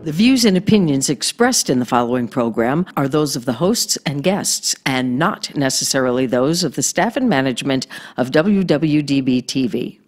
The views and opinions expressed in the following program are those of the hosts and guests, and not necessarily those of the staff and management of WWDB TV.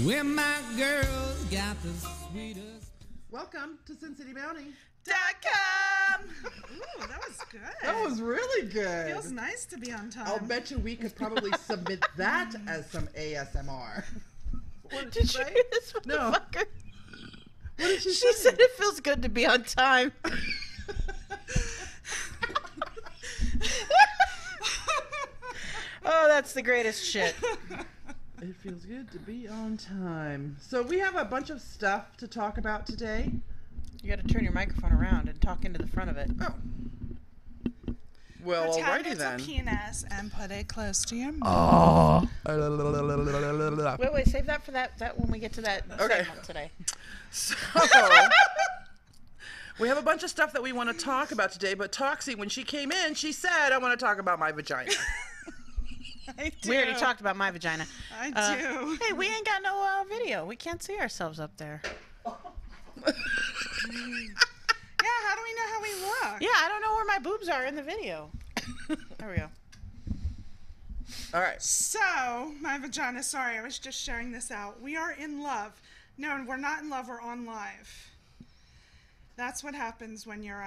Where my girls got the sweetest. Welcome to SinCityBounty.com. Ooh, that was good. That was really good. Feels nice to be on time. I'll bet you we could probably submit that as some ASMR. What did Did she you say? hear this No. motherfucker? What did she She say? said it feels good to be on time. Oh, that's the greatest shit. It feels good to be on time. So we have a bunch of stuff to talk about today. You got to turn your microphone around and talk into the front of it. Oh. Well, Pretend alrighty it's then. a penis and put it close to your mouth. Wait, save that for that when we get to that Okay. segment today. So, we have a bunch of stuff that we want to talk about today, but Toxi, when she came in, she said, I want to talk about my vagina. I do. We already talked about my vagina. I do. Hey, we ain't got no video. We can't see ourselves up there. Yeah, how do we know how we look? Yeah, I don't know where my boobs are in the video. There we go. All right. So, my vagina, sorry, I was just sharing this out. We are in love. No, we're not in love, we're on live. That's what happens when you're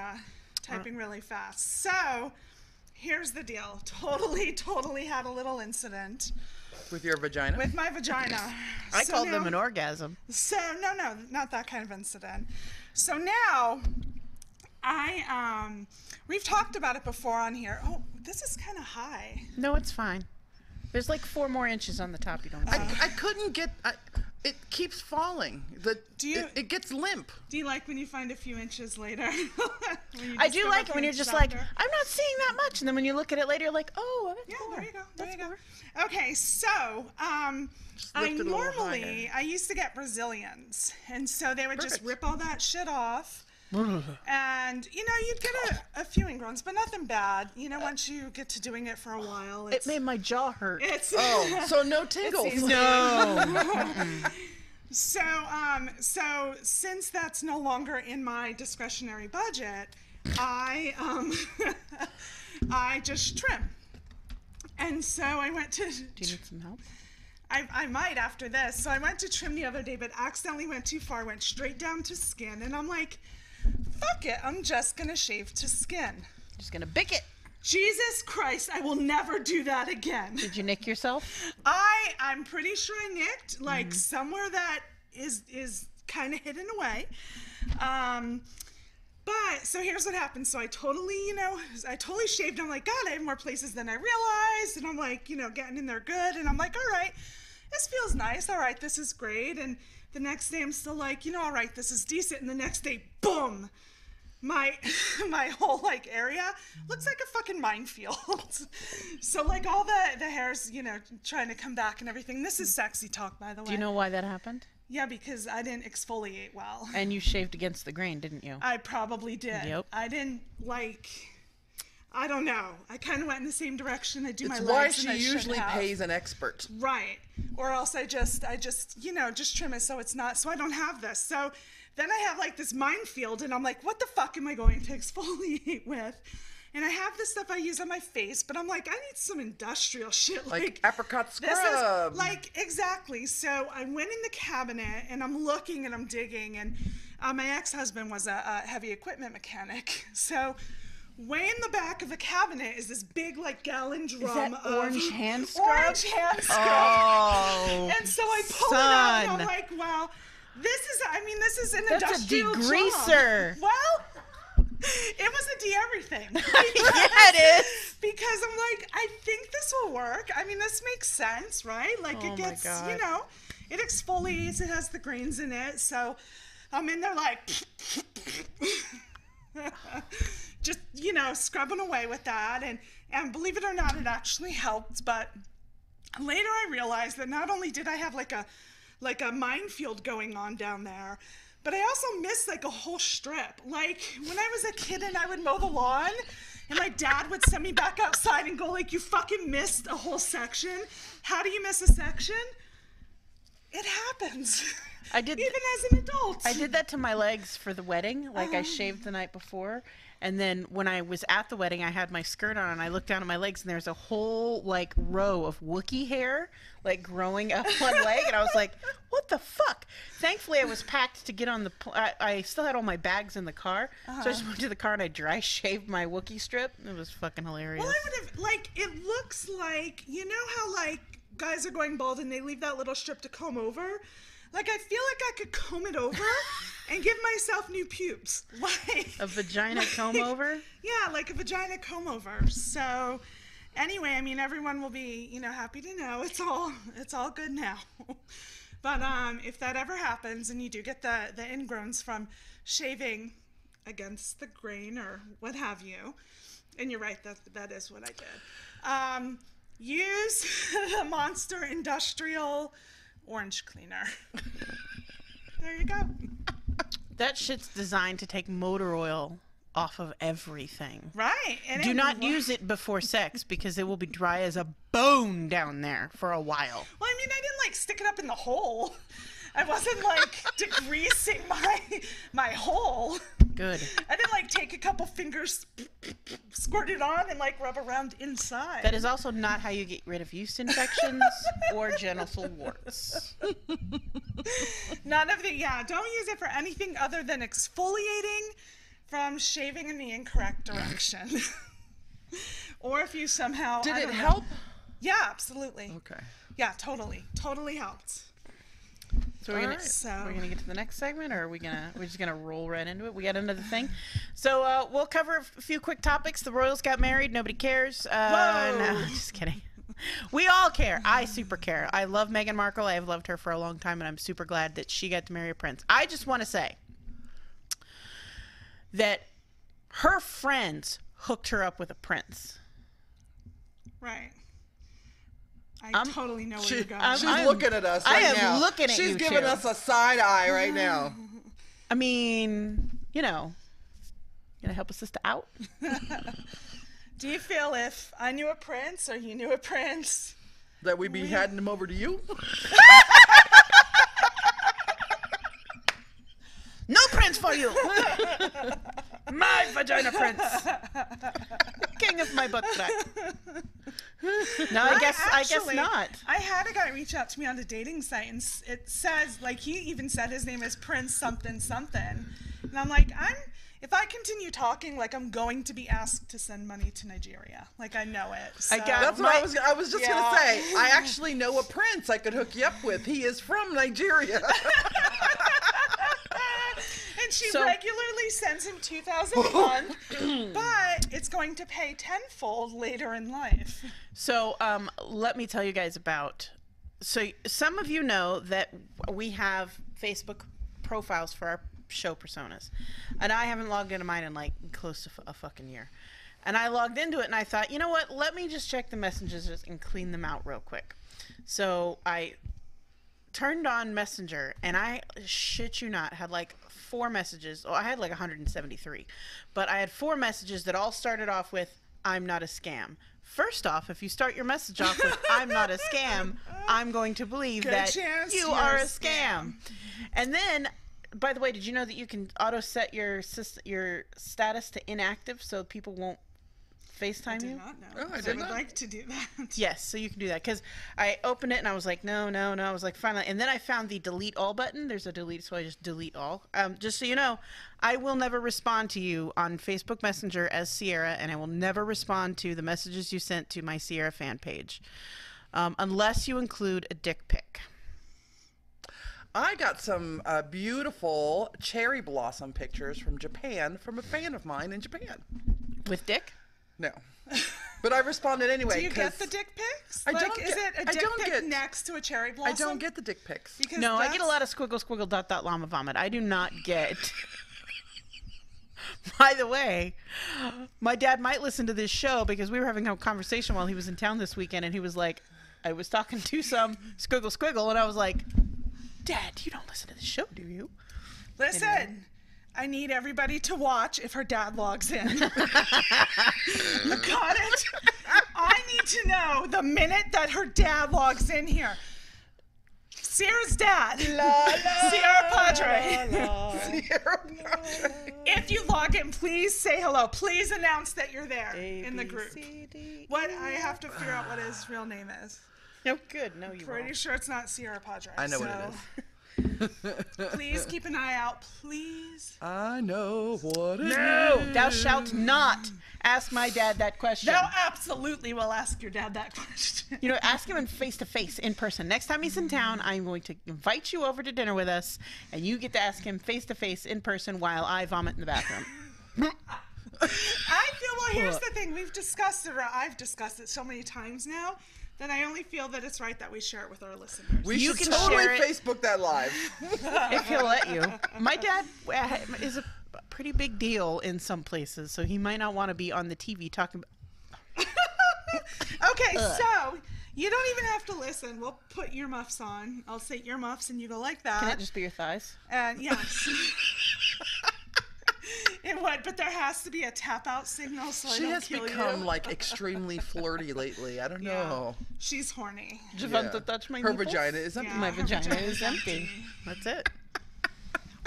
typing really fast. So, here's the deal. Totally had a little incident With your vagina? with my vagina. I So called now- them an orgasm. So, no, not that kind of incident. So now, we've talked about it before on here. Oh, this is kind of high. No, it's fine. There's like 4 more inches on the top you don't see. I couldn't get... it keeps falling. It gets limp. Do you like when you find a few inches later? I do like it when you're just like, I'm not seeing that much. And then when you look at it later, you're like, oh, that's Yeah, more. there you go. There That's you go. more. Okay, so I lift it a little normally I used to get Brazilians, and so they would just Perfect. rip all that shit off, and you'd get a few ingrowns, but nothing bad. Once you get to doing it for a while, It made my jaw hurt. it's Oh, so no tingles. easy. No. So since that's no longer in my discretionary budget, I I just trim. And so I went to. Do you need some help? I might after this. So I went to trim the other day, but accidentally went too far. Went straight down to skin, and I'm like, fuck it. I'm just gonna shave to skin. Just gonna bick it. Jesus Christ, I will never do that again. Did you nick yourself? I'm pretty sure I nicked like somewhere that is kind of hidden away. But so here's what happened. So I totally shaved. I'm like, God, I have more places than I realized. And I'm like, getting in there good. And I'm like, all right, this feels nice. All right, this is great. And the next day I'm still like, all right, this is decent. And the next day, boom, my whole area looks like a fucking minefield. So like all the hairs, trying to come back and everything. This is sexy talk, by the way. Do you know why that happened? Yeah, because I didn't exfoliate well. And you shaved against the grain, didn't you? I probably did. Yep. I didn't I don't know. I kind of went in the same direction. I do my It's legs. why and she I should usually have. pays an expert. Right. Or else I just trim it so it's not, so I don't have this. So then I have like this minefield and I'm like, what the fuck am I going to exfoliate with? And I have this stuff I use on my face, but I'm like, I need some industrial shit. Like apricot This scrub. is exactly. So I went in the cabinet and I'm looking and I'm digging, and my ex-husband was a heavy equipment mechanic. So way in the back of the cabinet is this big gallon drum that of orange hand scrub? Orange hand scrub. Oh, And so I pull it out and son. I'm like, wow, this is an That's a industrial degreaser. job. Well, it was a de-everything. Yeah, it is. Because I'm like, I think this will work. I mean, this makes sense, right? Like Oh it my gets, God. it exfoliates, it has the grains in it. So I'm in there like, just, scrubbing away with that. And believe it or not, it actually helped. But later I realized that not only did I have like a minefield going on down there, but I also missed like a whole strip. Like when I was a kid and I would mow the lawn and my dad would send me back outside and go like, you fucking missed a whole section. How do you miss a section? It happens. I did even as an adult. I did that to my legs for the wedding. Like I shaved the night before, and then when I was at the wedding, I had my skirt on, and I looked down at my legs, and there's a whole like row of Wookiee hair like growing up one leg, and I was like, "What the fuck?" Thankfully, I was packed to get on the. I still had all my bags in the car, so I just went to the car and I dry shaved my Wookiee strip. It was fucking hilarious. Well, I would have like. It looks like how like guys are going bald and they leave that little strip to comb over. Like, I feel like I could comb it over and give myself new pubes. Like a vagina comb over? Yeah, like a vagina comb over. So, anyway, I mean, everyone will be, happy to know it's all good now. But if that ever happens and you do get the ingrowns from shaving against the grain or what have you, and you're right, that is what I did. Use the Monster Industrial Orange Cleaner. There you go. That shit's designed to take motor oil off of everything. Right. And do not use it before sex because it will be dry as a bone down there for a while. Well, I mean, I didn't like stick it up in the hole. I wasn't like degreasing my hole. Good. I didn't like take a couple fingers, squirt it on, and like rub around inside. That is also not how you get rid of yeast infections or genital warts. None of the, don't use it for anything other than exfoliating from shaving in the incorrect direction. Or if you somehow... Did it help? Yeah, absolutely. Okay. Yeah, totally. Totally helped. So we're gonna get to the next segment, or we're just gonna roll right into it. We got another thing, so we'll cover a few quick topics. The royals got married. Nobody cares. No, just kidding. We all care. I super care. I love Meghan Markle. I have loved her for a long time, and I'm super glad that she got to marry a prince. I just want to say that her friends hooked her up with a prince. Right. I totally know where you're going. She's looking at us right now. I am looking at you. She's giving us a side eye right now. I mean, gonna help a sister out. Do you feel if I knew a prince or you knew a prince that we'd be handing him over to you? No prince for you. My vagina prince. King of my butt crack. No, I guess not. I had a guy reach out to me on the dating site, and it says, like, he even said his name is Prince something something, and I'm like, if I continue talking, like, I'm going to be asked to send money to Nigeria. Like, I know it. So. That's what I was just gonna say. I actually know a prince I could hook you up with. He is from Nigeria. And she regularly sends him $2,000 a month, but it's going to pay tenfold later in life. So let me tell you guys about. So some of you know that we have Facebook profiles for our show personas, and I haven't logged into mine in like close to a fucking year. And I logged into it, and I thought, you know what? Let me just check the messages and clean them out real quick. So I turned on Messenger, and I shit you not had like 4 messages. Oh, I had like 173, but I had 4 messages that all started off with "I'm not a scam." First off, if you start your message off with "I'm not a scam," I'm going to believe that you are a scam. And then, by the way, did you know that you can auto set your status to inactive so people won't FaceTime you? I did not know. Oh, I would like to do that. Yes, so you can do that, because I opened it and I was like, no. I was like, finally, and then I found the delete all button. There's a delete, so I just delete all. Just so you know, I will never respond to you on Facebook Messenger as Sierra, and I will never respond to the messages you sent to my Sierra fan page, unless you include a dick pic. I got some beautiful cherry blossom pictures from Japan from a fan of mine in Japan. With dick? No. But I responded anyway. Do you get the dick pics? I like, don't is it a dick pic get, next to a cherry blossom? I don't get the dick pics. Because no, I get a lot of squiggle, squiggle, dot, dot, llama vomit. I do not get By the way, my dad might listen to this show because we were having a conversation while he was in town this weekend, and he was like, I was talking to some squiggle, and I was like, Dad, you don't listen to the show, do you? Listen, Anyway. I need everybody to watch if her dad logs in. Got it? I need to know the minute that her dad logs in here. Sierra's dad. Sierra Padre. Sierra Padre. If you log in, please say hello. Please announce that you're there in the group. What? I have to figure out what his real name is. No, good. No, you Pretty won't. sure it's not Sierra Padre. I know what it is. Please keep an eye out, please. I know what it is. No, thou shalt not ask my dad that question. Thou absolutely will ask your dad that question. You know, ask him face to face, in person. Next time he's in town, I'm going to invite you over to dinner with us, and you get to ask him face to face, in person, while I vomit in the bathroom. I feel, well, here's the thing. I've discussed it so many times now that I only feel that it's right that we share it with our listeners. We You should can totally share it. Facebook that live. If he'll let you. My dad is a pretty big deal in some places, so he might not want to be on the TV talking about... Okay, so you don't even have to listen. We'll put earmuffs on. I'll say earmuffs, and you go like that. Can it just be your thighs? And yes. It would, but there has to be a tap out signal so I She don't has kill become you. like extremely flirty lately. I don't Yeah. know. She's horny. Do you Yeah. want to touch my Her nipples? vagina is empty. Yeah. My Her vagina vagina is is empty. That's it.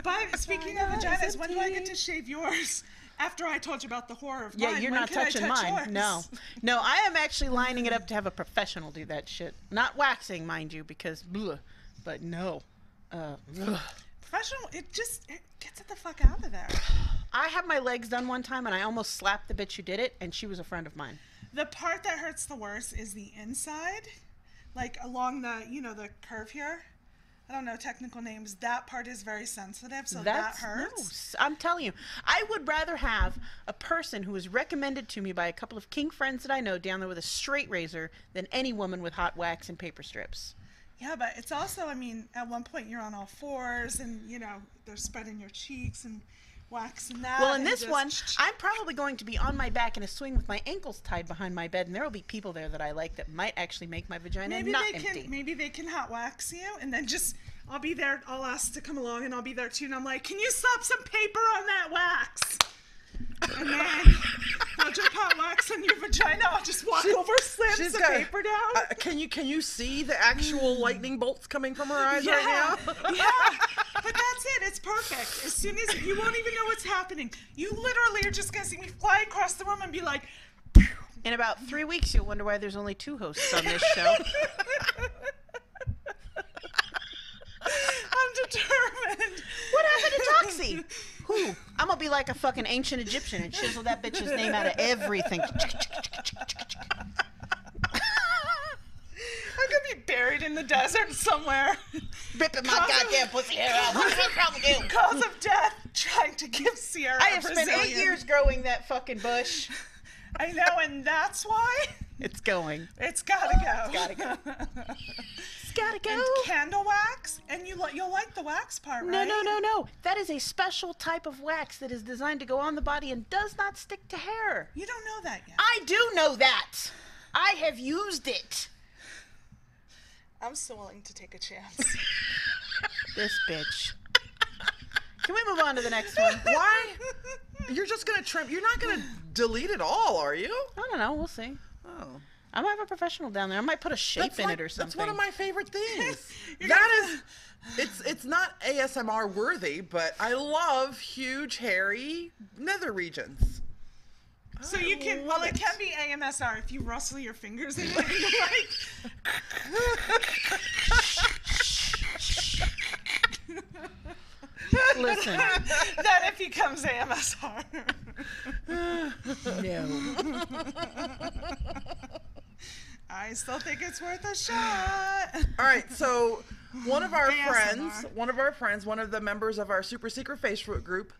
But speaking of vaginas, when do I get to shave yours? After I told you about the horror of mine, Yeah, you're when not can I touching touch mine. yours? No, I am actually lining it up to have a professional do that shit. Not waxing, mind you, because bleh, but no. Professional, it gets it the fuck out of there. I had my legs done one time, and I almost slapped the bitch who did it, and she was a friend of mine. The part that hurts the worst is the inside, like along the, the curve here. I don't know technical names. That part is very sensitive, so that hurts. No, I'm telling you, I would rather have a person who was recommended to me by a couple of kink friends that I know down there with a straight razor than any woman with hot wax and paper strips. Yeah, but it's also, I mean, at one point you're on all fours, and they're spreading your cheeks and waxing that. Well, in and this just- one, I'm probably going to be on my back in a swing with my ankles tied behind my bed, and there will be people there that I like that might actually make my vagina not empty. Maybe they can hot wax you, and then I'll be there. I'll ask to come along, and I'll be there too. And I'm like, can you slap some paper on that wax? And then I'll just hot wax on your vagina. I'll just walk over, slam She's some got- paper down. Can you see the actual lightning bolts coming from her eyes right now? Yeah, but that's it. It's perfect. As soon as you won't even know what's happening, you literally are just gonna see me fly across the room and be like, In about 3 weeks, you'll wonder why there's only 2 hosts on this show. I'm determined. What happened to Toxi? Who? I'm gonna be like a fucking ancient Egyptian and chisel that bitch's name out of everything. I'm gonna be buried in the desert somewhere. Ripping my goddamn pussy hair out. What's wrong with you? Cause of death, trying to give Sierra I a have spent 8 Brazilian. years growing that fucking bush. I know, and that's why It's going. it's gotta go. Gotta go. It's gotta go. And candle wax, and you'll like the wax part, right? No. That is a special type of wax that is designed to go on the body and does not stick to hair. You don't know that yet. I do know that. I have used it. I'm still willing to take a chance. This bitch. Can we move on to the next one? Why? You're just gonna trim. You're not gonna delete it all, are you? I don't know. We'll see. Oh. I might have a professional down there. I might put a shape in it or something. That's one of my favorite things. You're That is, it's not ASMR worthy, but I love huge, hairy nether regions. So you can, well, it can be AMSR if you rustle your fingers in it and you're like, Listen. then it becomes AMSR. No. I still think it's worth a shot. All right, so one of our ASMR. friends, one of the members of our super secret Facebook group,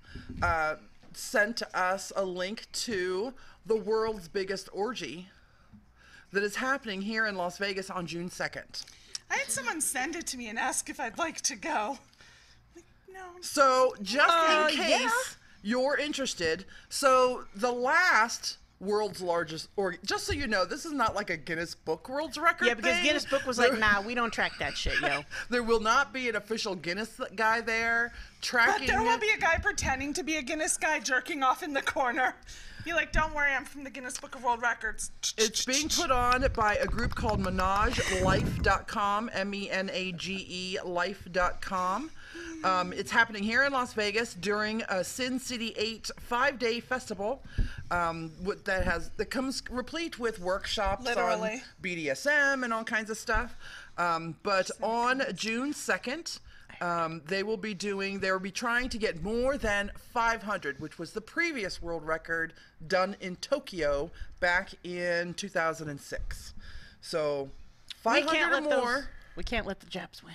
sent us a link to the world's biggest orgy that is happening here in Las Vegas on June 2nd. I had someone send it to me and ask if I'd like to go. Like, no. So just in case, yeah. you're interested. So the last world's largest orgy, just so you know, this is not like a Guinness Book World's Record Yeah, because thing. Guinness Book was like, nah, we don't track that shit, yo. There will not be an official Guinness guy there tracking. But there will be a guy pretending to be a Guinness guy jerking off in the corner. Be like, don't worry, I'm from the Guinness Book of World Records. It's being put on by a group called menagelife.com, MENAGE life.com. It's happening here in Las Vegas during a Sin City 8 5-day festival that comes replete with workshops Literally. on BDSM and all kinds of stuff. But on June 2nd, they will be trying to get more than 500, which was the previous world record done in Tokyo back in 2006. So 500 or more. We can't let the Japs win.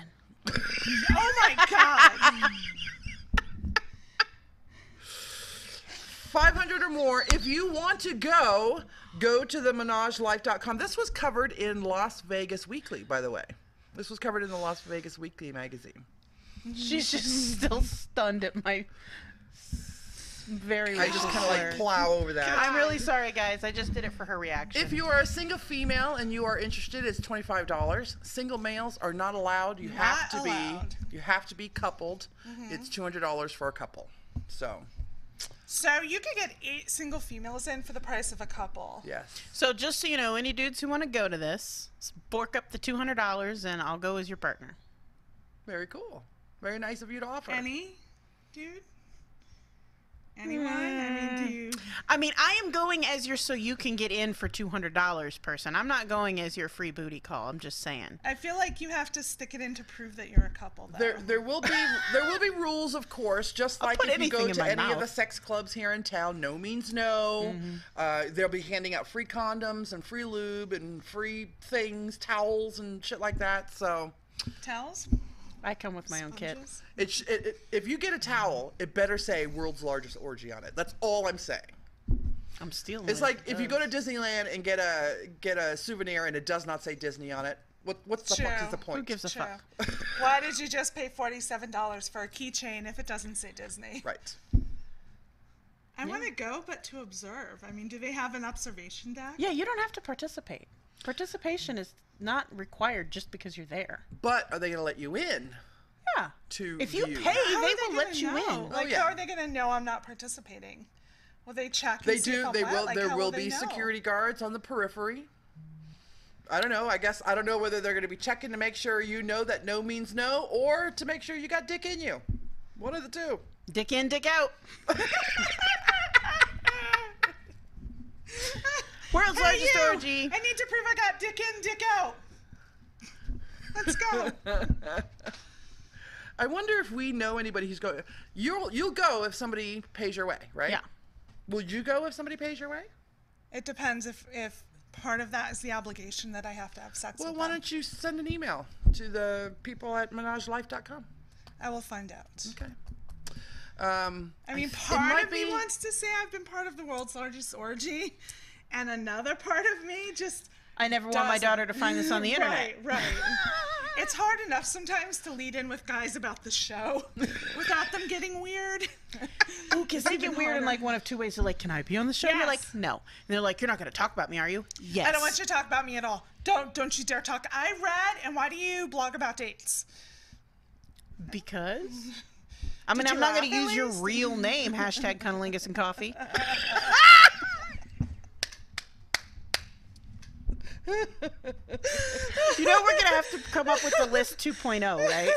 Oh my God. 500 or more. If you want to go to the menagelife.com. This was covered in Las Vegas Weekly, by the way. This was covered in the Las Vegas Weekly magazine. She's just still stunned at my very I just kind of like plow over that. I'm really sorry, guys. I just did it for her reaction. If you are a single female and you are interested, it's $25. Single males are not allowed. You have to be coupled. It's $200 for a couple. So you could get 8 single females in for the price of a couple. yes. So just so you know, any dudes who want to go to this, bork up the $200 and I'll go as your partner. Very cool. Very nice of you to offer. Any dude? Anyone? I mean, do you? I mean, I am going as your so you can get in for $200 person. I'm not going as your free booty call. I'm just saying. I feel like you have to stick it in to prove that you're a couple, though. There will be rules, of course, just I'll like put if you go anything in to my any of mouth. the sex clubs here in town. No means no. They'll be handing out free condoms and free lube and free things, towels and shit like that. So Towels? I come with my own kit. Sponges? if you get a towel, it better say "World's Largest Orgy" on it. That's all I'm saying. I'm stealing. It's like if you go to Disneyland and get a souvenir and it does not say Disney on it. What's the fuck is the point? Who gives a fuck? Why did you just pay $47 for a keychain if it doesn't say Disney? Right. I want to go, but to observe. I mean, do they have an observation deck? Yeah, you don't have to participate. Participation is not required just because you're there. But are they going to let you in? Yeah. To if you view? pay, How they are will gonna let you know? in. Like, yeah. how are they going to know I'm not participating? Will they check? And They see do. if I'm They wet? will. Like, There how will they be know? security guards on the periphery. I don't know. I guess I don't know whether they're going to be checking to make sure you know that no means no, or to make sure you got dick in you. One of the two. Dick in, dick out. World's Hey, largest you! orgy. I need to prove I got dick in, dick out. Let's go. I wonder if we know anybody who's going. You'll go if somebody pays your way, right? Yeah. Will you go if somebody pays your way? It depends if part of that is the obligation that I have to have sex Well, with why them. don't you send an email to the people at menagelife.com? I will find out. Okay. I mean, it part might of me be- wants to say I've been part of the world's largest orgy, and another part of me just I never want my doesn't. daughter to find this on the internet. Right. It's hard enough sometimes to lead in with guys about the show without them getting weird. Ooh, because they get weird in like one of two ways. They're like, can I be on the show? And you're like, Yes. no. And they're like, you're not going to talk about me, are you? Yes. I don't want you to talk about me at all. Don't you dare talk. I read, and why do you blog about dates? Because? I mean, Did I'm you not going laugh to at use your least? real name, hashtag Cunnilingus and Coffee. You know, we're going to have to come up with the list 2.0, right?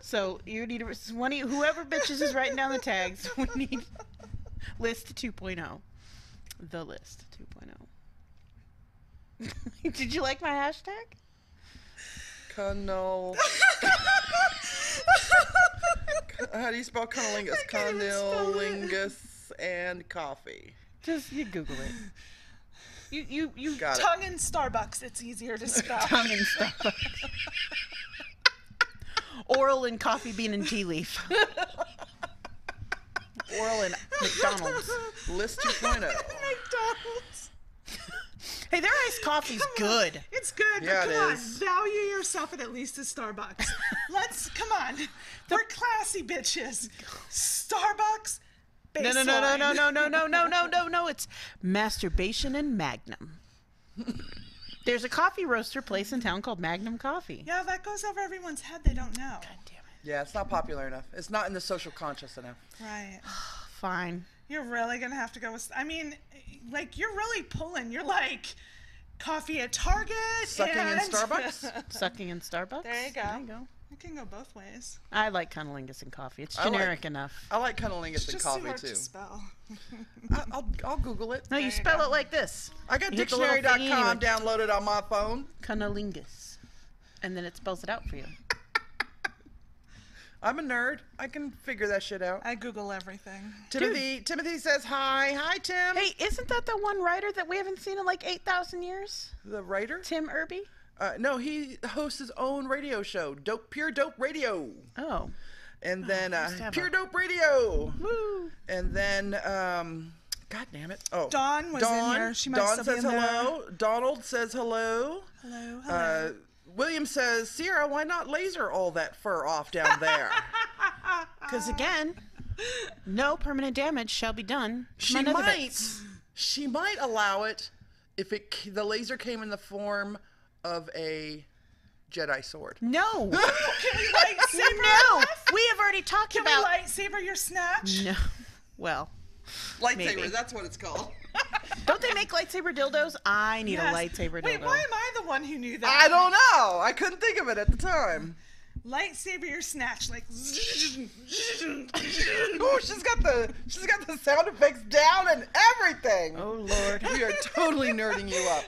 So you need whoever bitches is writing down the tags, we need list 2.0. The list 2.0. Did you like my hashtag? Cunnel. How do you spell cunnilingus? can't even spell it. Cunnilingus and coffee. Just you Google it. You Got it. Tongue in Starbucks. It's easier to spell. tongue and stuff. Oral and coffee bean and tea leaf. Oral and McDonald's. List 2.0. McDonald's. Hey, their iced coffee's good. It's good, Yeah, but it come on. is. Value yourself at least a Starbucks. Come on. We're classy bitches. Starbucks? No, no, no, no, no, no, no, no, no, no, no, no. It's masturbation and Magnum. There's a coffee roaster place in town called Magnum Coffee. Yeah, that goes over everyone's head. They don't know. God damn it. Yeah, it's not popular enough. It's not in the social conscious enough. Right. Fine. You're really going to have to go with, I mean, like, you're really pulling. You're like coffee at Target. Sucking in Starbucks? Sucking in Starbucks? There you go. There you go. It can go both ways. I like cunnilingus in coffee. It's generic enough. I like cunnilingus It's in just coffee too hard too. to spell. I'll Google it. No, you you spell go. it like this. I got You hit the little dictionary.com thingy downloaded on my phone. Cunnilingus. And then it spells it out for you. I'm a nerd. I can figure that shit out. I Google everything. Timothy says hi. Hi, Tim. Hey, isn't that the one writer that we haven't seen in like 8,000 years? The writer? Tim Irby? No, he hosts his own radio show, Pure Dope Radio. Oh. And then used to have Pure a- Dope Radio. Woo. And then, God damn it. Oh, Dawn was in here. She might Dawn still be says in there. hello. Donald says hello. Hello, hello. William says, Sierra, why not laser all that fur off down there? Because again, no permanent damage shall be done. to She my nether might. bits. She might allow it if the laser came in the form of a Jedi sword. No. Can we lightsaber? No. We have already talked Can about. we lightsaber your snatch? No. Well, Lightsaber, Maybe. that's what it's called. don't they make lightsaber dildos? I need Yes. a lightsaber dildo. Wait, why am I the one who knew that? I don't know. I couldn't think of it at the time. Lightsaber your snatch, like. Oh, she's got the sound effects down and everything. Oh Lord. We are totally nerding you up.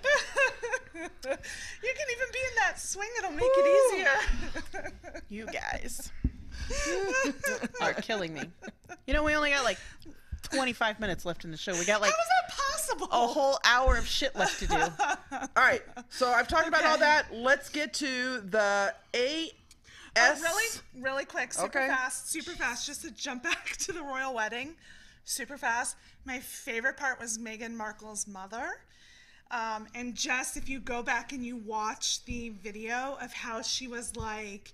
You can even be in that swing. It'll make it easier. You guys are killing me. You know, we only got like 25 minutes left in the show. We got like How is that possible? a whole hour of shit left to do. All right, so I've talked about all Okay. that. Let's get to the AS. Really quick, super Okay. fast, just to jump back to the royal wedding, super fast. My favorite part was Meghan Markle's mother. And just if you go back and you watch the video of how she was like,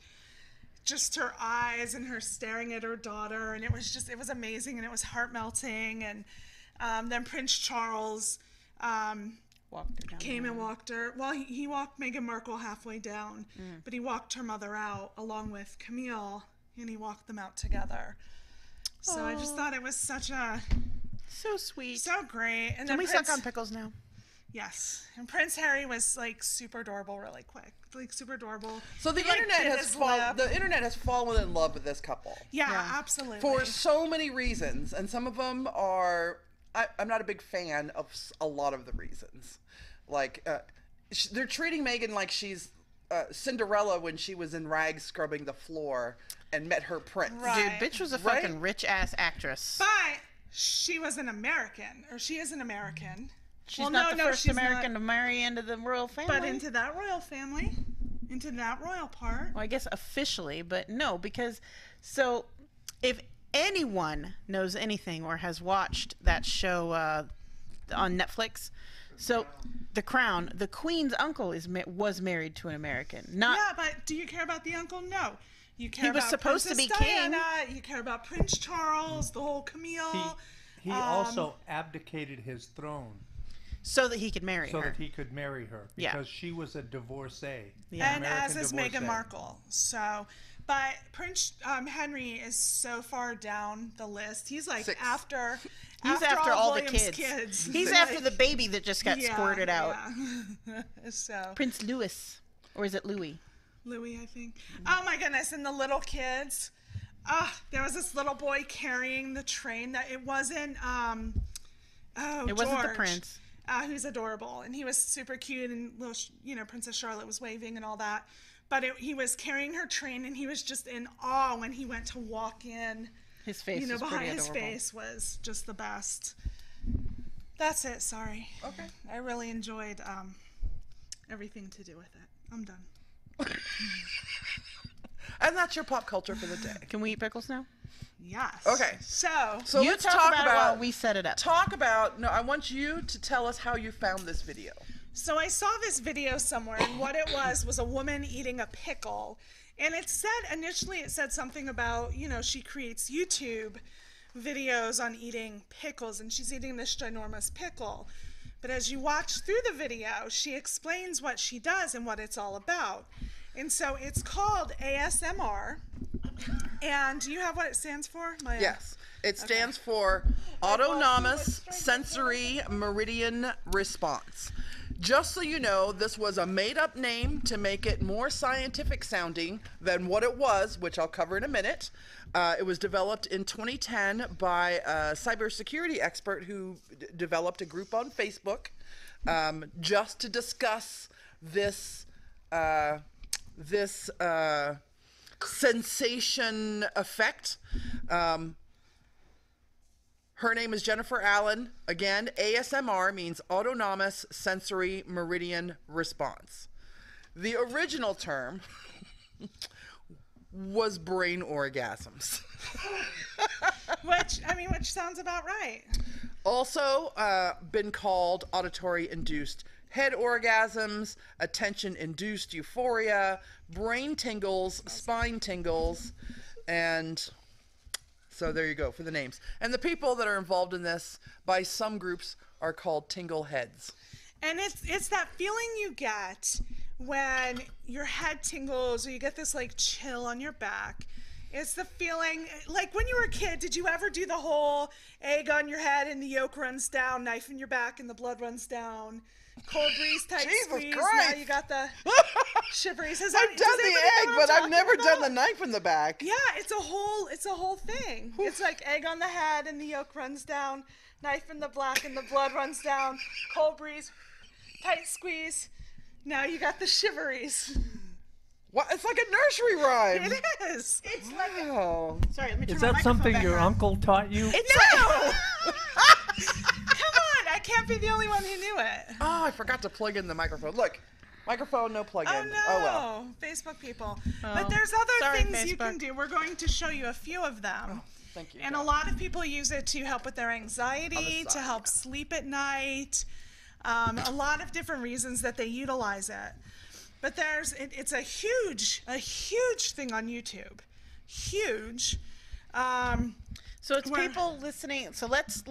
just her eyes and her staring at her daughter, and it was amazing, and it was heart melting. And then Prince Charles Walked her down came the and aisle. walked her. Well, he walked Meghan Markle halfway down, but he walked her mother out along with Camille, and he walked them out together. So I just thought it was So sweet. so great. And Can then we suck on pickles now? Yes, and Prince Harry was like super adorable, really quick, like super adorable. So the He, like, internet bit has his lip. the internet has fallen in love with this couple Yeah, absolutely. for so many reasons, and some of them are. I'm not a big fan of a lot of the reasons. Like they're treating Meghan like she's Cinderella when she was in rags scrubbing the floor and met her prince. Right. Dude, bitch was a Right? fucking rich ass actress. But she was an American, or she is an American. She's Well, not the first she's American not. to marry into the royal family. But into that royal family, into that royal part. Well, I guess officially, but no, because so if anyone knows anything or has watched that show on Netflix, so The Crown, the Queen's uncle was married to an American. Not Yeah, but do you care about the uncle? No. You care He was about supposed to Princess be king. Diana, you care about Prince Charles, the whole Camille. He also abdicated his throne so that he could marry so her. that he could marry her Yeah. because she was a divorcee. Yeah. And American as is divorcee. Meghan Markle. So, but Prince Henry is so far down the list. He's like 6. after. He's after all the William's kids. He's Like, after the baby that just got yeah, squirted out. Yeah. So Prince Louis, or is it Louis? Louis, I think. Oh my goodness! And the little kids. There was this little boy carrying the train that it wasn't. It wasn't the George, prince. Who's adorable, and he was super cute, and little, Princess Charlotte was waving and all that. But he was carrying her train, and he was just in awe when he went to walk in. His face was behind pretty his adorable. face was just the best. That's it. Sorry. Okay. I really enjoyed everything to do with it. I'm done. And that's your pop culture for the day. Can we eat pickles now? Yes. Okay. So So You let's talk talk about it while we set it up. No, I want you to tell us how you found this video. So I saw this video somewhere, and what it was a woman eating a pickle. And it said, initially it said something about, she creates YouTube videos on eating pickles, and she's eating this ginormous pickle. But as you watch through the video, she explains what she does and what it's all about. And so it's called ASMR. And do you have what it stands for, Maya? Yes. It stands for Autonomous Sensory Meridian Response. Just so you know, this was a made-up name to make it more scientific sounding than what it was, which I'll cover in a minute. It was developed in 2010 by a cybersecurity expert who developed a group on Facebook just to discuss this sensation effect. Her name is Jennifer Allen. Again, ASMR means Autonomous Sensory Meridian Response. The original term was brain orgasms. Which sounds about right. Also been called auditory-induced head orgasms, attention-induced euphoria, brain tingles, spine tingles, and so there you go for the names. And the people that are involved in this by some groups are called tingle heads. And it's that feeling you get when your head tingles or you get this like chill on your back. It's the feeling, like when you were a kid, did you ever do the whole egg on your head and the yolk runs down, knife in your back and the blood runs down, cold breeze, tight squeeze, Christ. now you got the shiveries. I've done the egg, but I've never done the knife in the back. Yeah, it's a whole thing. It's like egg on the head and the yolk runs down, knife in the black and the blood runs down, cold breeze, tight squeeze, now you got the shiveries. What? It's like a nursery rhyme. It is. It's like Oh. Sorry, let me turn Is my that microphone something back your on. uncle taught you? No! Come on, I can't be the only one who knew it. Oh, I forgot to plug in the microphone. Look, microphone, no plug in. Oh no, Oh well. Facebook people. Oh. But there's other Sorry, things you Facebook. can do. We're going to show you a few of them. Thank you. And a lot of people use it to help with their anxiety, to side. help sleep at night. A lot of different reasons that they utilize it. But it's a huge thing on YouTube. Huge. So it's We're- people listening. So let's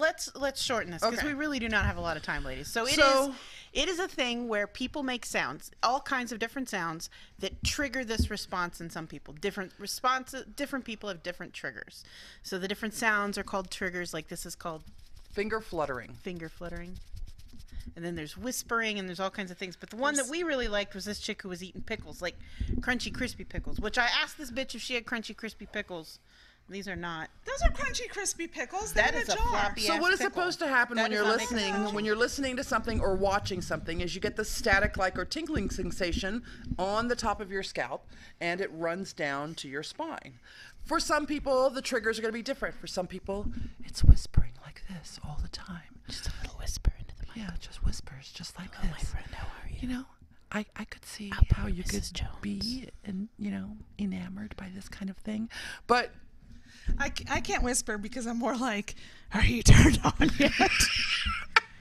shorten this because Okay. we really do not have a lot of time, ladies. So it is a thing where people make sounds, all kinds of different sounds that trigger this response in some people. Different responses, different people have different triggers. So the different sounds are called triggers. Like this is called Finger fluttering. finger fluttering. And then there's whispering and there's all kinds of things. But the one that we really liked was this chick who was eating pickles, like crunchy, crispy pickles, which I asked this bitch if she had crunchy, crispy pickles. These are not. Those are crunchy, crispy pickles. They're That in is a a jar. floppy So ass what is pickle. supposed to happen That when does you're not make a listening, sound. when you're listening to something or watching something, is you get the static-like or tingling sensation on the top of your scalp, and it runs down to your spine. For some people, the triggers are going to be different. For some people, it's whispering like this all the time. Just a little whisper into the mic. Yeah, just whispers, just like Hello, this. my friend. How are you? You know, I could see How about how you could Mrs. Jones? be, and enamored by this kind of thing, but. I can't whisper because I'm more like, are you turned on yet?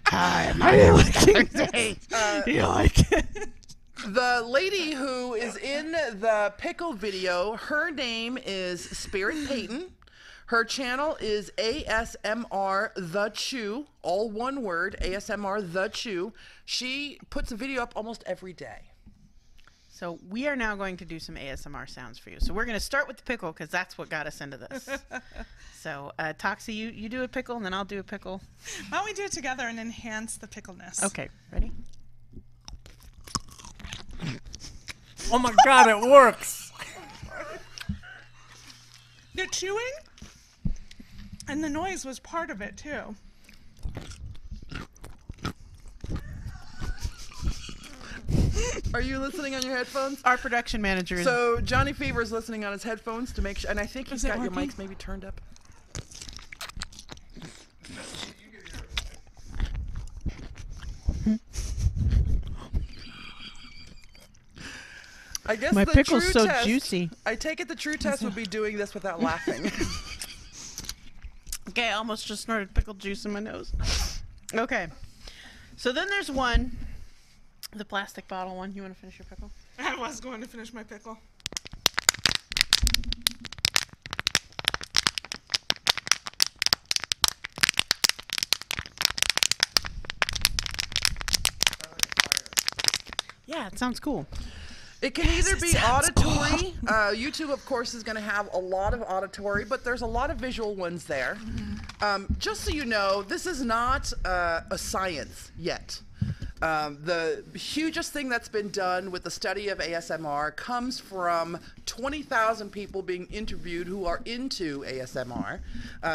Hi, Are you liking this? You like it? The lady who is in the pickle video, her name is Spirit Payton. Her channel is ASMR The Chew, all one word, ASMR The Chew. She puts a video up almost every day. So we are now going to do some ASMR sounds for you. So we're going to start with the pickle because that's what got us into this. So Toxi, you do a pickle and then I'll do a pickle. Why don't we do it together and enhance the pickleness? Okay, ready? Oh my God, it works. The chewing and the noise was part of it too. Are you listening on your headphones? Our production manager is... So Johnny Fever is listening on his headphones to make sure, and I think he's Is it got your working? mics maybe turned up. I guess My the pickle's true so test, juicy. I take it the true test would be doing this without laughing. Okay, I almost just snorted pickle juice in my nose. Okay. So then there's one, the plastic bottle one. You want to finish your pickle? I was going to finish my pickle. Yeah, it sounds cool. It can either be auditory. YouTube, of course, is going to have a lot of auditory, but there's a lot of visual ones there. Just so you know, this is not a science yet. The hugest thing that's been done with the study of ASMR comes from 20,000 people being interviewed who are into ASMR.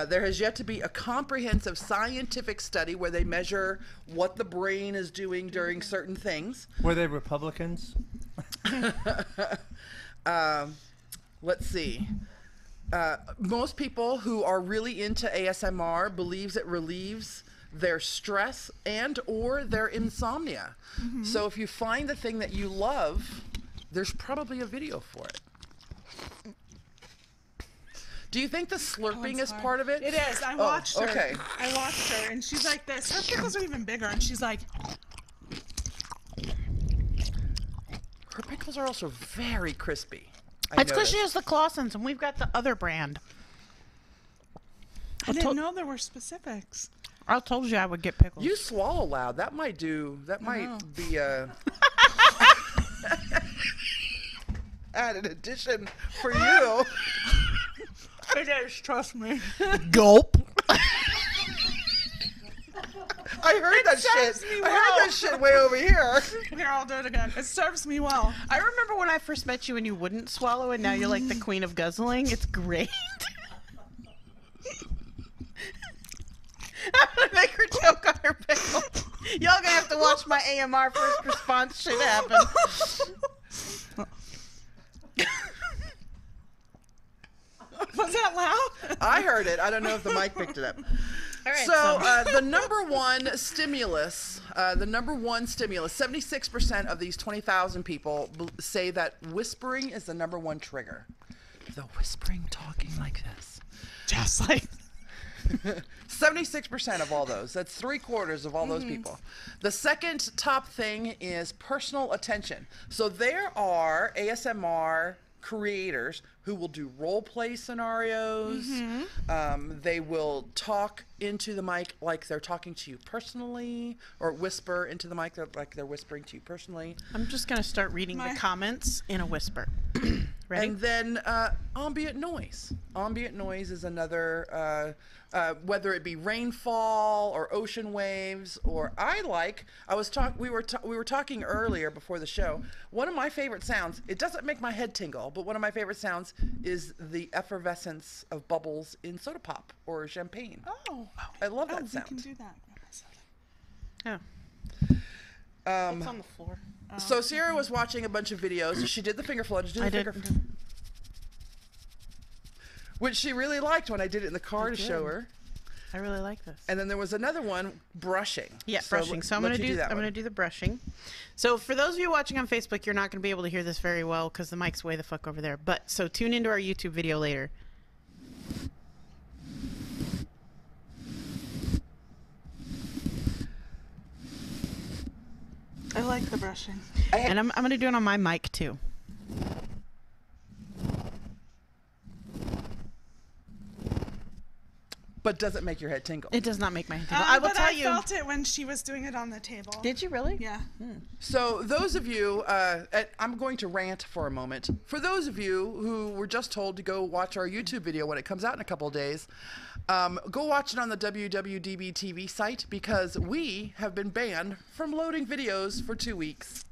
There has yet to be a comprehensive scientific study where they measure what the brain is doing during certain things. Were they Republicans? Let's see. Most people who are really into ASMR believes it relieves their stress and or their insomnia. So if you find the thing that you love, there's probably a video for it. Do you think the slurping is part of it? It is. I watched her. Okay. I watched her, and she's like this. Her pickles are even bigger, and she's like, Her pickles are also very crispy. It's because she has the Clausens, and we've got the other brand. I didn't know there were specifics. I told you I would get pickles. You swallow loud. That might be a added addition for you. It is, trust me. Gulp. I heard that serves shit. me I heard well. that shit way over here. Here, I'll do it again. It serves me well. I remember when I first met you and you wouldn't swallow, and now you're like the queen of guzzling. It's great. I'm gonna make her choke on her pickle. Y'all gonna have to watch my AMR first response shit happen. Was that loud? I heard it. I don't know if the mic picked it up. All right, So the number one stimulus, 76% of these 20,000 people say that whispering is the number one trigger. The whispering, talking like this. Just like 76% of all those. That's 3/4 of all those people. The second top thing is personal attention. So there are ASMR creators who will do role play scenarios. They will talk into the mic like they're talking to you personally, or whisper into the mic like they're whispering to you personally. I'm just gonna start reading the comments in a whisper. Ready? And then ambient noise. Ambient noise is another, whether it be rainfall or ocean waves, or we were talking earlier before the show. One of my favorite sounds, it doesn't make my head tingle, but one of my favorite sounds is the effervescence of bubbles in soda pop or champagne. oh, I love that you sound. can do that. Oh. It's on the floor. So Sierra was watching a bunch of videos. She did the finger flow. I did. Which she really liked when I did it in the car to show her. I really like this. And then there was another one, brushing. Yeah, brushing. So I'm gonna do the brushing. So for those of you watching on Facebook, you're not gonna be able to hear this very well because the mic's way the fuck over there. But so tune into our YouTube video later. I like the brushing. And I'm gonna do it on my mic too. But does it make your head tingle? It does not make my head tingle. I will tell you. I felt it when she was doing it on the table. Did you really? Yeah. So those of you, I'm going to rant for a moment. For those of you who were just told to go watch our YouTube video when it comes out in a couple of days, go watch it on the WWDB TV site because we have been banned from loading videos for 2 weeks.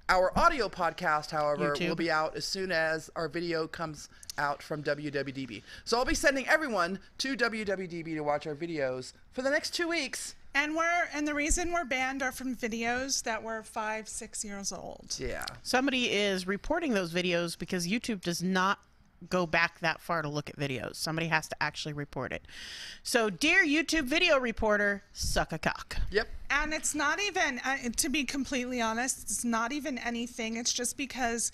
Our audio podcast, however, will be out as soon as our video comes out from WWDB. So I'll be sending everyone to WWDB to watch our videos for the next 2 weeks. And the reason we're banned are from videos that were 5-6 years old. Yeah. Somebody is reporting those videos because YouTube does not go back that far to look at videos. Somebody has to actually report it. So, dear YouTube video reporter, suck a cock. Yep. And it's not even, to be completely honest, it's not even anything. It's just because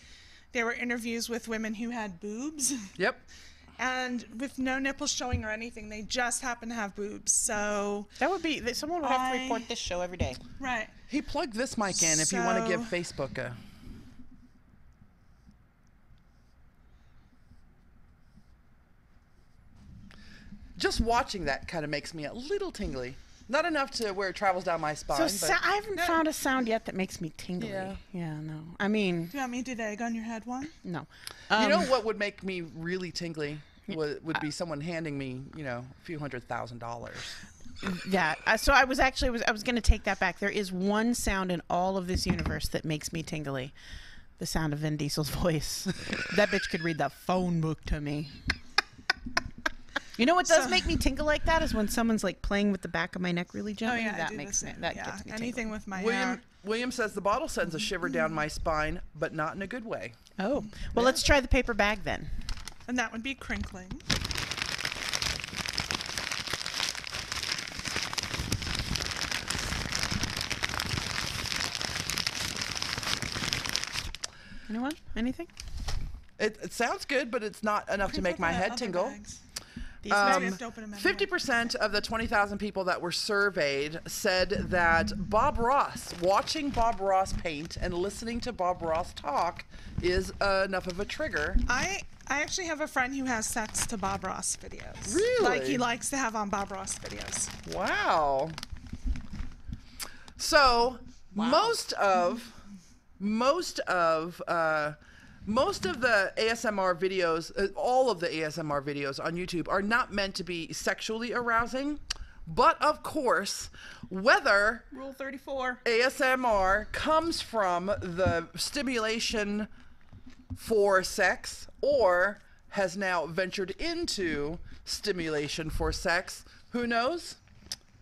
there were interviews with women who had boobs. Yep. And with no nipples showing or anything, they just happen to have boobs. So that would be, someone would have to report this show every day. Right. He plugged this mic in if you want to give Facebook a... Just watching that kind of makes me a little tingly. Not enough to where it travels down my spine. So but I haven't found a sound yet that makes me tingly. Yeah. Yeah, no. I mean, Do you want me to do the egg on your head one? no. you know what would make me really tingly would be someone handing me, a few $100,000. Yeah. So I was going to take that back. There is one sound in all of this universe that makes me tingly. The sound of Vin Diesel's voice. That bitch could read the phone book to me. You know what does make me tingle like that is when someone's like playing with the back of my neck really gently. Oh yeah, that I do makes the me same. that Yeah, gets me anything tingling. with my hair. William says the bottle sends a shiver down my spine, but not in a good way. Oh. Well, let's try the paper bag then. And that would be crinkling. Anyone? Anything? It sounds good, but it's not enough to make my head tingle. These bags, you have to open them anyway. 50% of the 20,000 people that were surveyed said that watching Bob Ross paint and listening to Bob Ross talk is enough of a trigger. I actually have a friend who has sex to Bob Ross videos. Really? Like he likes to have on Bob Ross videos. Wow. So most of the ASMR videos, all of the ASMR videos on YouTube are not meant to be sexually arousing, but of course, whether Rule 34. ASMR comes from the stimulation for sex or has now ventured into stimulation for sex, who knows?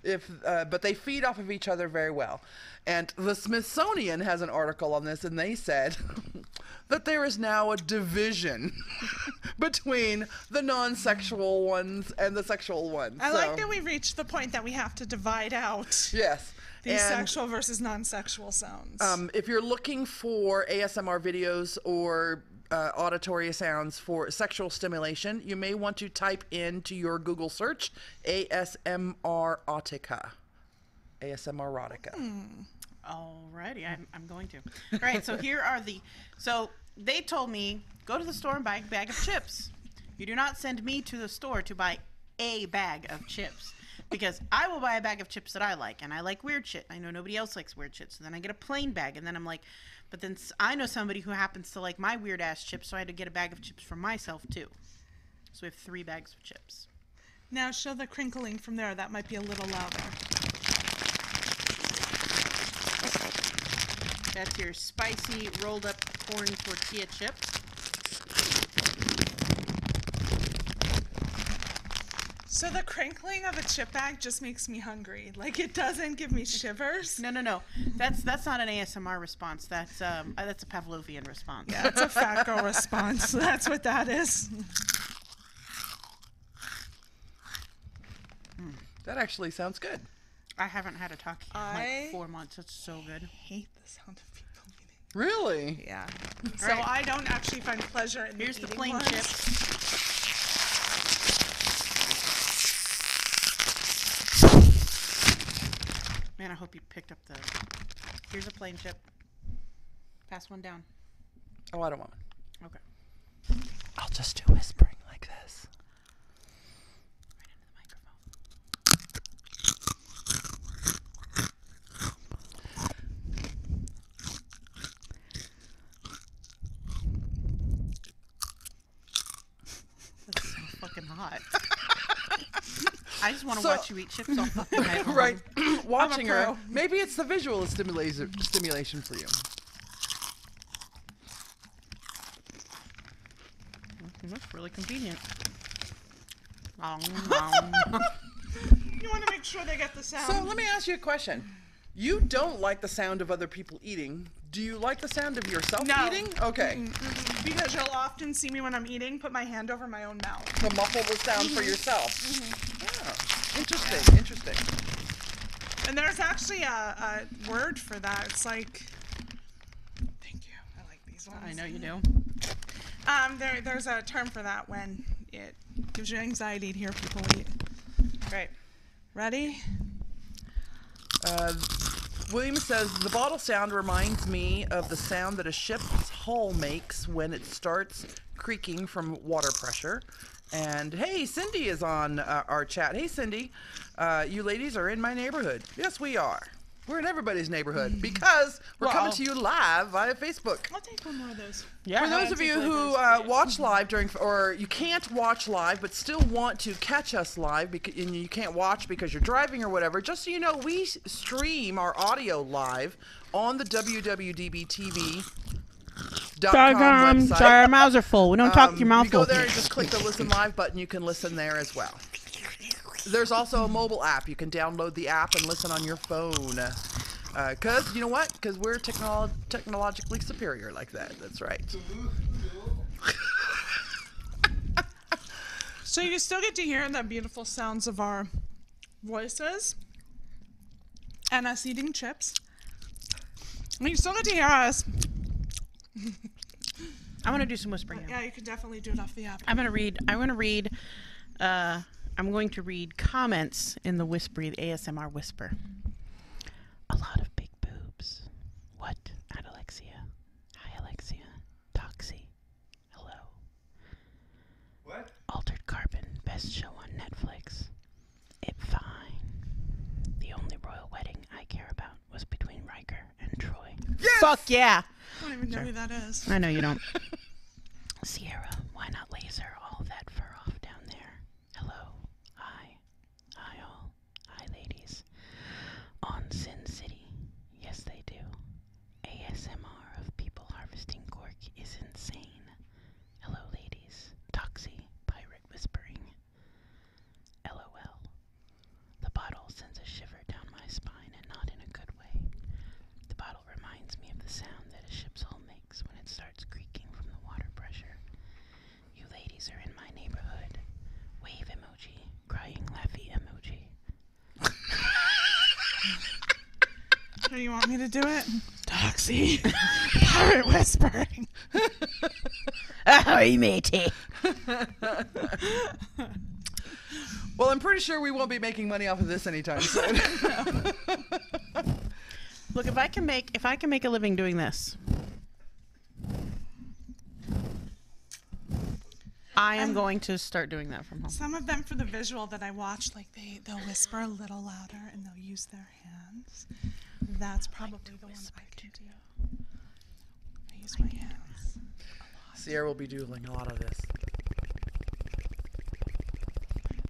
But they feed off of each other very well. And the Smithsonian has an article on this, and they said that there is now a division between the non-sexual ones and the sexual ones. I like that we reached the point that we have to divide out Yes. these And, sexual versus non-sexual sounds. if you're looking for ASMR videos or auditory sounds for sexual stimulation, you may want to type into your Google search ASMR Autica. ASMR Erotica. Alrighty, I'm going to. All right, so here are so they told me, go to the store and buy a bag of chips. You do not send me to the store to buy a bag of chips. Because I will buy a bag of chips that I like, and I like weird shit. I know nobody else likes weird shit, so then I get a plain bag, and then I'm like, but then I know somebody who happens to like my weird ass chips, so I had to get a bag of chips for myself too. So we have 3 bags of chips. Now show the crinkling from there. That might be a little louder. That's your spicy rolled up corn tortilla chip. So the crinkling of a chip bag just makes me hungry. Like it doesn't give me shivers. No. That's not an ASMR response. That's a Pavlovian response. Yeah, it's a fat girl response. That's what that is. That actually sounds good. I haven't had a Toxi in I- like 4 months. It's so good. I hate the sound of people eating. Really? Yeah. So right. I don't actually find pleasure in Here's the eating plain ones. chips. Man, I hope you picked up the. Here's a plain chip. Pass one down. Oh, I don't want it. Okay. I'll just do whispering like this. Right into the microphone. That's so fucking hot. I just want to watch you eat chips all fucking night long. Right. Watching her. pro. Maybe it's the visual stimulation for you. That's really convenient. You want to make sure they get the sound. So let me ask you a question. You don't like the sound of other people eating. Do you like the sound of yourself No. eating? Okay. Because you'll often see me when I'm eating, put my hand over my own mouth. To muffle the sound for yourself. Oh, interesting. Interesting. And there's actually a word for that. It's like, thank you. I like these ones. I know you do. There's a term for that when it gives you anxiety to hear people eat. Right. Ready? William says, the bottle sound reminds me of the sound that a ship's hull makes when it starts creaking from water pressure. And hey, Cindy is on our chat. Hey, Cindy, you ladies are in my neighborhood. Yes, we are. We're in everybody's neighborhood because we're coming to you live via Facebook. I'll take one more of those. Yeah. For those of you who watch live or you can't watch live but still want to catch us live because and you can't watch because you're driving or whatever, just so you know, we stream our audio live on the WWDBTV.com website. Sorry, our mouths are full. We don't talk to your mouth You go full. there and just click the listen live button. You can listen there as well. There's also a mobile app. You can download the app and listen on your phone. Because, you know what? Because we're technologically superior like that. That's right. So you still get to hear the beautiful sounds of our voices and us eating chips. And you still get to hear us. I'm going to do some whispering now. Yeah, you can definitely do it off the app. I'm going to read comments in the whispery, the ASMR whisper. A lot of big boobs. What? At Elexia. Hi, Elexia. Toxi. Hello. What? Altered Carbon. Best show on Netflix. It fine. The only royal wedding I care about was between Riker and Troy. Yes! Fuck yeah! I don't even know who that is. I know you don't. Sierra, why not laser all that fur off down there? Hello. Hi. Hi all. Hi ladies. On Sin City. Yes they do. ASMR of people harvesting cork is insane. Hello ladies. Toxi. Pirate whispering. LOL. The bottle sends a shiver down my spine and not in a good way. The bottle reminds me of the sound that a ship's hull makes when it starts creaking from the water pressure. You ladies are in my neighborhood. Wave emoji. Crying laughy emoji. So you want me to do it? Toxi. Pirate whispering. Ahoy, matey. Well, I'm pretty sure we won't be making money off of this anytime soon. Look, if I can make a living doing this, I am going to start doing that from home. Some of them for the visual that I watch, like they'll whisper a little louder and they'll use their hands. That's probably the one I can do. I use my hands. Sierra will be doing a lot of this.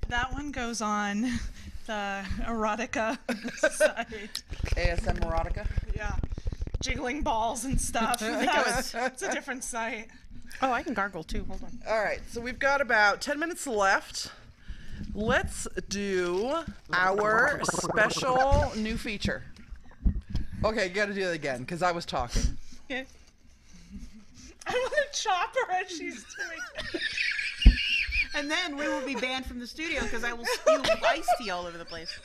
That one goes on the erotica site. ASM erotica. Yeah. Jiggling balls and stuff. It's a different site. Oh, I can gargle too. Hold on. All right, so we've got about 10 minutes left. Let's do our special new feature. Okay, you got to do it again because I was talking. I want to chop her as she's doing it. And then we will be banned from the studio because I will spew iced tea all over the place.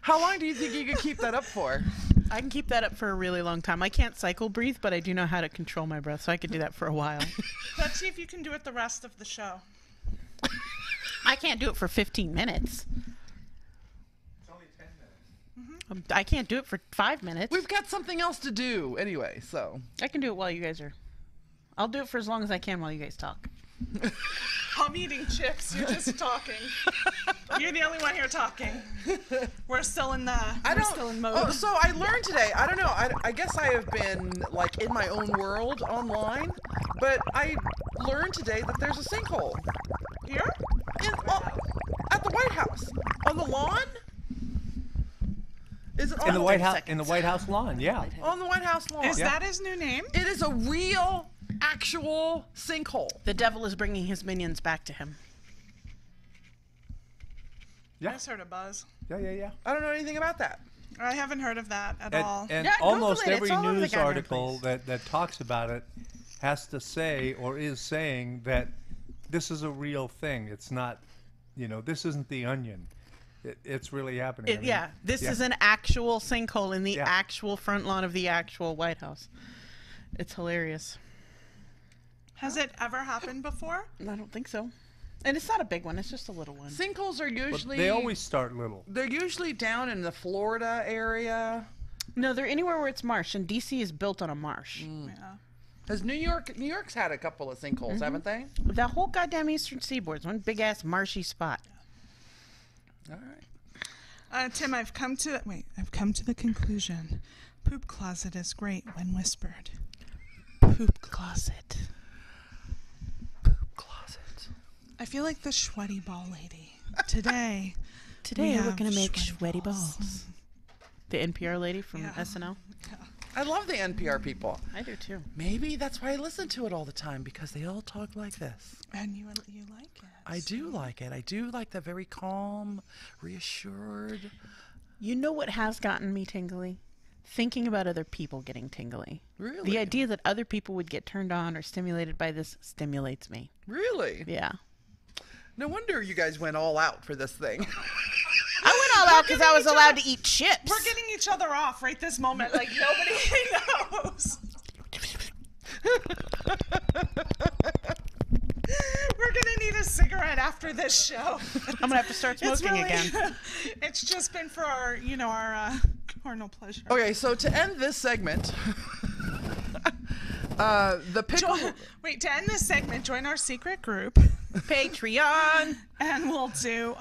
How long do you think you could keep that up for? I can keep that up for a really long time. I can't cycle breathe, but I do know how to control my breath, so I could do that for a while. Let's see if you can do it the rest of the show. I can't do it for 15 minutes. It's only 10 minutes. I can't do it for 5 minutes. We've got something else to do anyway, so. I can do it while you guys are... I'll do it for as long as I can while you guys talk. I'm eating chips. You're just talking. You're the only one here talking. We're still in mode. Oh, so I learned today. I don't know. I guess I have been like in my own world online, but I learned today that there's a sinkhole Here? At the White House on the lawn. Is it on In the White House? seconds. In the White House lawn, yeah. On the White House lawn. Is that his new name? It is a real, actual sinkhole. The devil is bringing his minions back to him. I Yeah, just heard a buzz. yeah. I don't know anything about that. I haven't heard of that at all. And Yeah, almost Google it. every It's all over the news goddamn article place. that talks about it has to say or is saying that this is a real thing. It's not, this isn't the Onion. It's really happening. This is an actual sinkhole in the Yeah. actual front lawn of the actual White House. It's hilarious. Has it ever happened before? I don't think so. And it's not a big one. It's just a little one. Sinkholes are But usually they always start little. they're usually down in the Florida area. No, they're anywhere where it's marsh, and DC is built on a marsh. Yeah. Has New York's had a couple of sinkholes, haven't they? The whole goddamn Eastern Seaboard's one big ass marshy spot. All right. Tim, I've come to the conclusion. Poop closet is great when whispered. Poop closet. Poop closet. I feel like the sweaty ball lady. Today Today we we're have gonna make sweaty sweaty balls. The NPR lady from SNL. I love the NPR people. I do too. Maybe that's why I listen to it all the time, because they all talk like this. And you like it. I do like it. I do like the very calm, reassured. You know what has gotten me tingly? Thinking about other people getting tingly. Really? The idea that other people would get turned on or stimulated by this stimulates me. Really? Yeah. No wonder you guys went all out for this thing. I went all out because I was allowed to eat chips. We're getting each other off right this moment, like nobody knows. We're gonna need a cigarette after this show. I'm gonna have to start smoking again. It's just been for our carnal pleasure. Okay, so to end this segment, the pickle. To end this segment, join our secret group, Patreon. and we'll do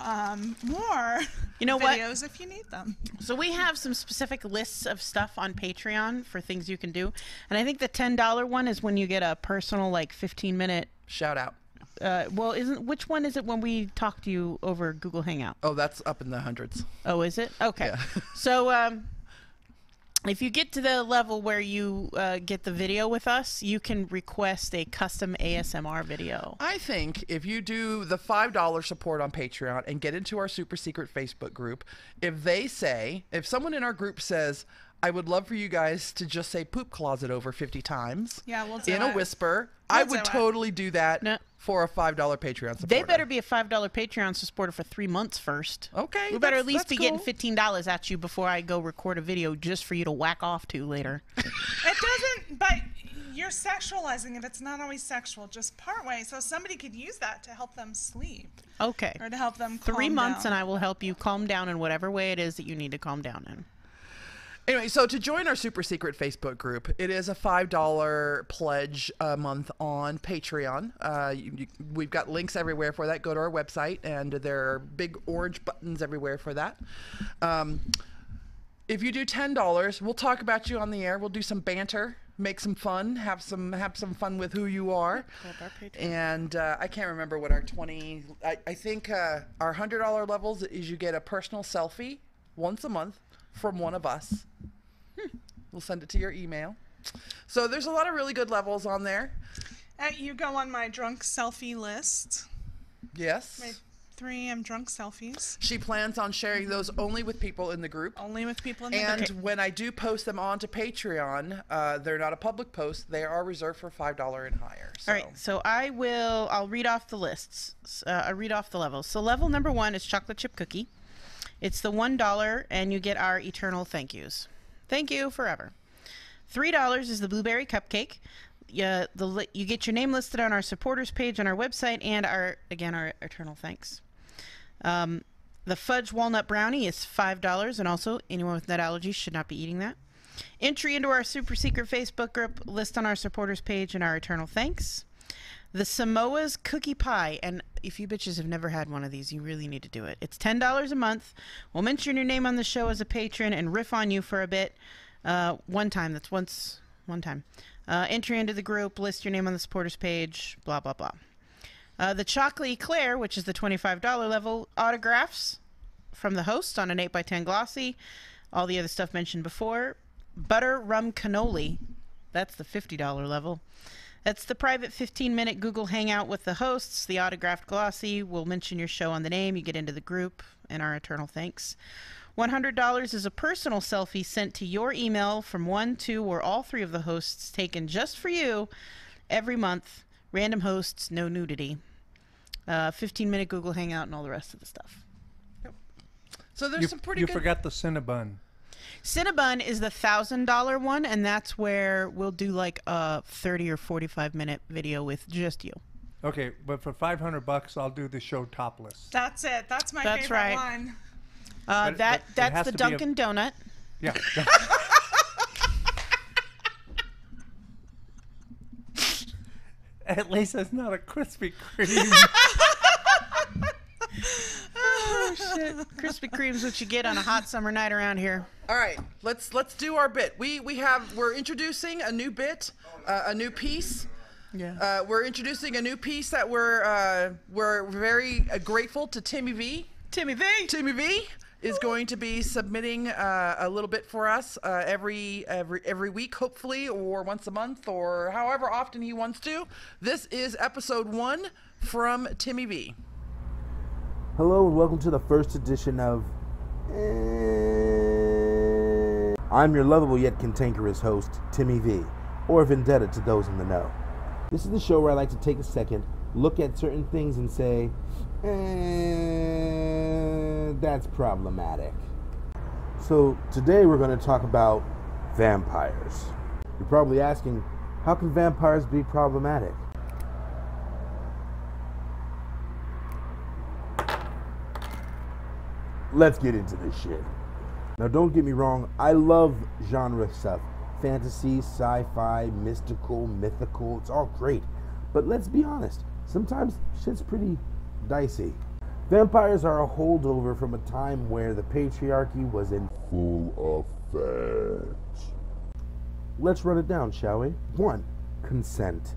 more videos if you need them. So we have some specific lists of stuff on Patreon for things you can do. And I think the $10 one is when you get a personal, like, 15-minute... Shout out. Which one is it when we talk to you over Google Hangout? Oh, that's up in the hundreds. Oh, is it? Okay. Yeah. So, if you get to the level where you get the video with us, you can request a custom ASMR video. I think if you do the $5 support on Patreon and get into our super secret Facebook group, if someone in our group says, I would love for you guys to just say poop closet over 50 times we'll do in a whisper, I would totally do that for a $5 Patreon supporter. They better be a $5 Patreon supporter for 3 months first. Okay. We better at least that's be cool. getting $15 at you before I go record a video just for you to whack off to later. It doesn't, but you're sexualizing it. It's not always sexual, just part way. So somebody could use that to help them sleep. Okay. Or to help them 3 months down. and I will help you calm down in whatever way it is that you need to calm down in. Anyway, so to join our super secret Facebook group, it is a $5 pledge a month on Patreon. We've got links everywhere for that. Go to our website, and there are big orange buttons everywhere for that. If you do $10, we'll talk about you on the air. We'll do some banter, make some fun, have some fun with who you are. And I can't remember what our I think our $100 levels is you get a personal selfie once a month from one of us. We'll send it to your email. So there's a lot of really good levels on there. You go on my drunk selfie list. Yes. My 3 AM drunk selfies. She plans on sharing those only with people in the group. Only with people in the And group. when I do post them onto Patreon, they're not a public post. They are reserved for $5 and higher. So. All right, so I'll read off the lists. I read off the levels. So level number 1 is chocolate chip cookie. It's the $1, and you get our eternal thank yous. Thank you forever. $3 is the blueberry cupcake. You get your name listed on our supporters page on our website, and our eternal thanks. The fudge walnut brownie is $5, and also anyone with nut allergies should not be eating that. Entry into our super secret Facebook group, list on our supporters page, and our eternal thanks. The Samoa's cookie pie, and if you bitches have never had one of these, you really need to do it. It's $10 a month. We'll mention your name on the show as a patron and riff on you for a bit. One time. Entry into the group, list your name on the supporters page, blah, blah, blah. The Chocolate Eclair, which is the $25 level, autographs from the host on an 8x10 glossy. All the other stuff mentioned before. Butter rum cannoli, that's the $50 level. That's the private 15-minute Google Hangout with the hosts, the autographed glossy. We'll mention your show on the name. You get into the group, and our eternal thanks. $100 is a personal selfie sent to your email from 1, 2, or all 3 of the hosts, taken just for you every month. Random hosts, no nudity. 15-minute Google Hangout and all the rest of the stuff. Yep. So there's some pretty good... You forgot the Cinnabon. Cinnabon is the $1,000 one, and that's where we'll do like a 30 or 45-minute video with just you. Okay, but for $500, I'll do the show topless. That's it. That's my That's favorite right. one. But it That's has the to be a- Dunkin' Donut. Yeah. At least it's not a Krispy Kreme. Oh shit! Krispy Kreme's what you get on a hot summer night around here. All right, let's do our bit. We're introducing a new bit, a new piece. Yeah. We're introducing a new piece that we're very grateful to TimmyV. TimmyV is going to be submitting a little bit for us every week, hopefully, or once a month, or however often he wants to. This is episode 1 from TimmyV. Hello and welcome to the first edition of I'm your lovable yet cantankerous host, TimmyV, or Vendetta to those in the know. This is the show where I like to take a second, look at certain things and say, that's problematic. So today we're going to talk about vampires. You're probably asking, how can vampires be problematic? Let's get into this shit. Now don't get me wrong, I love genre stuff. Fantasy, sci-fi, mystical, mythical, it's all great. But let's be honest, sometimes shit's pretty dicey. Vampires are a holdover from a time where the patriarchy was in full effect. Let's run it down, shall we? 1. Consent.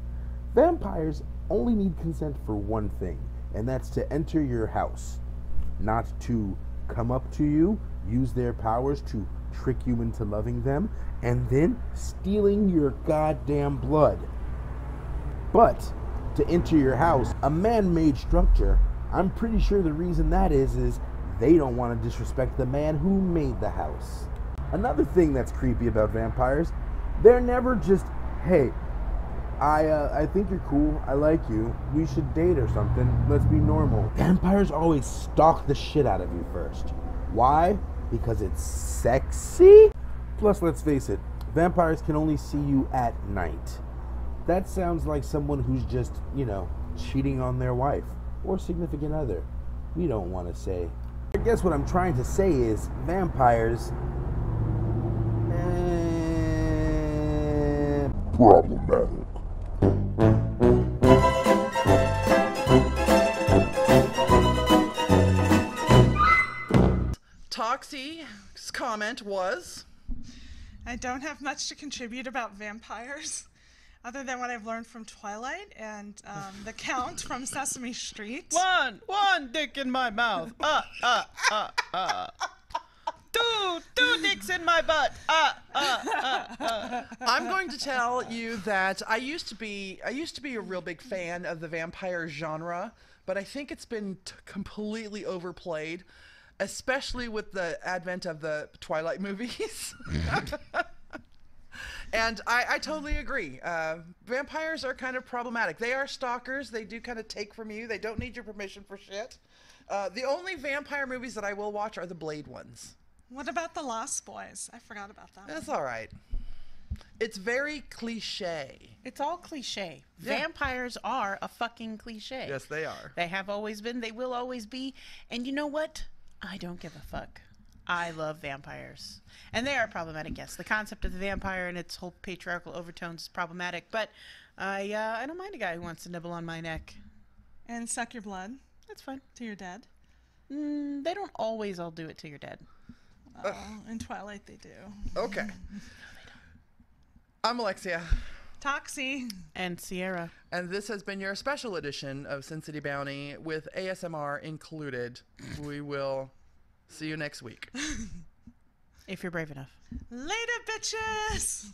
Vampires only need consent for one thing, and that's to enter your house. Not to come up to you, use their powers to trick you into loving them, and then stealing your goddamn blood. But to enter your house, a man-made structure, I'm pretty sure the reason that is they don't want to disrespect the man who made the house. Another thing that's creepy about vampires, they're never just, hey, I think you're cool, I like you, we should date or something, let's be normal. Vampires always stalk the shit out of you first. Why? Because it's sexy? Plus, let's face it, vampires can only see you at night. That sounds like someone who's just, cheating on their wife or significant other. We don't want to say. I guess what I'm trying to say is vampires... problematic. Toxi's comment was, I don't have much to contribute about vampires, other than what I've learned from Twilight and the Count from Sesame Street. One dick in my mouth. Two dicks in my butt. I'm going to tell you that I used to be a real big fan of the vampire genre, but I think it's been completely overplayed, especially with the advent of the Twilight movies. And I totally agree. Vampires are kind of problematic. They are stalkers. They do kind of take from you. They don't need your permission for shit. The only vampire movies that I will watch are the Blade ones. What about The Lost Boys? I forgot about that. That's all right. It's very cliche. It's all cliche. Yeah. Vampires are a fucking cliche. Yes, they are. They have always been. They will always be. And you know what? I don't give a fuck. I love vampires. And they are problematic, yes. The concept of the vampire and its whole patriarchal overtones is problematic. But I don't mind a guy who wants to nibble on my neck. And suck your blood That's fine. till you're dead. They don't always all do it till you're dead. Oh, in Twilight they do. Okay. I'm Elexia. Toxi. And Sierra. And this has been your special edition of Sin City Bounty with ASMR included. We will see you next week. If you're brave enough. Later, bitches!